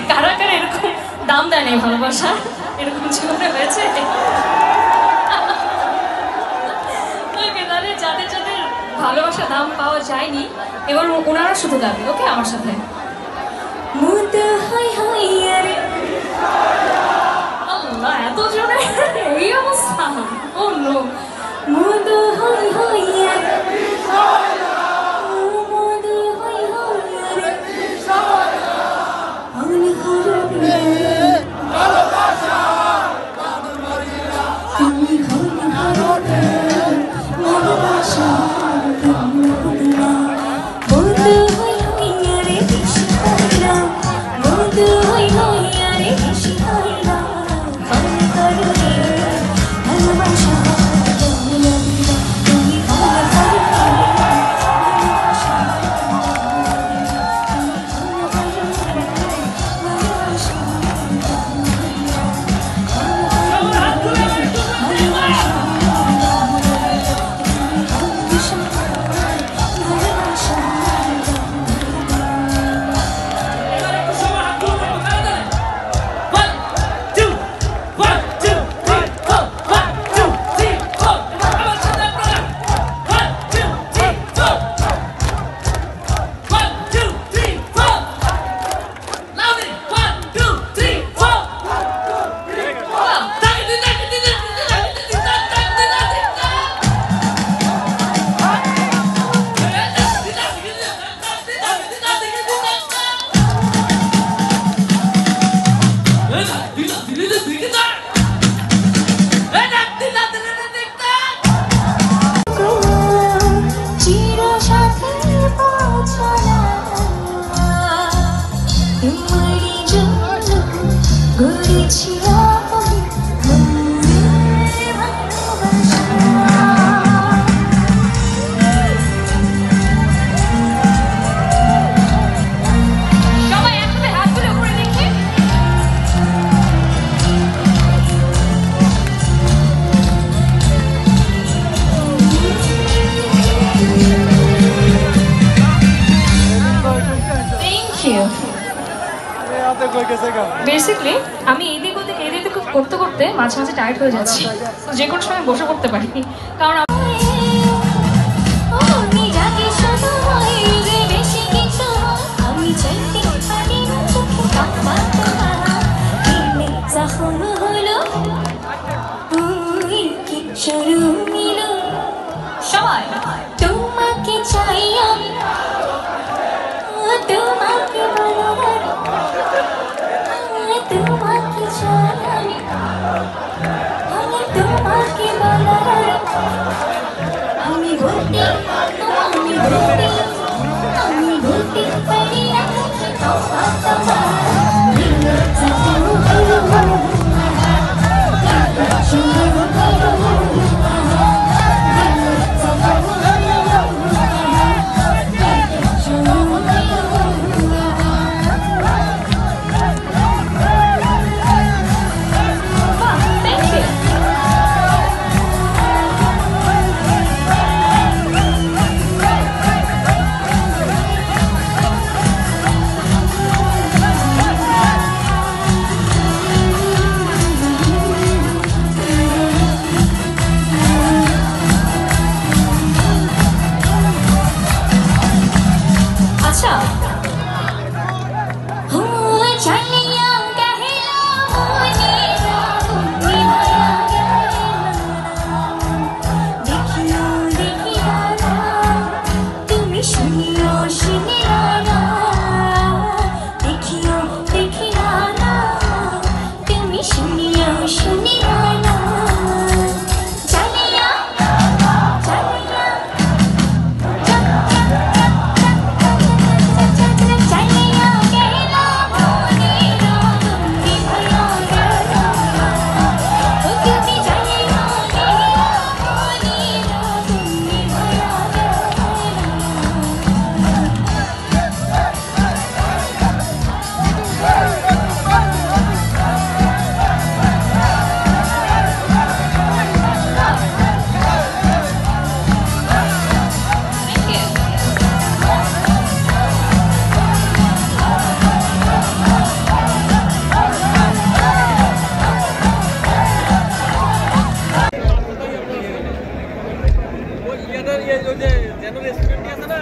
কারা কারা এরকম দাম দেয় নাই ভালোবাসা, এরকম জীবনে হয়েছে? তাহলে যাদের যাদের ভালোবাসা দাম পাওয়া যায়নি, এবার ওনারা শুধু গাবে, ওকে আমার সাথে। আল্লাহ, এত জোরে এই অবস্থা! ও নো, মুদু হই হই বেসিক্যালি আমি এদিক ওদিক করতে করতে মাঝে মাঝে টায়ার্ড হয়ে যাচ্ছি, যে কোনো সময় বসে পড়তে পারি, কারণ সবাই তোমাকে চাই, তোমাকে তোমাকে চাই, তোমাকে আমি বলতে পারি না যেন রেস্টুরেন্টে আছে না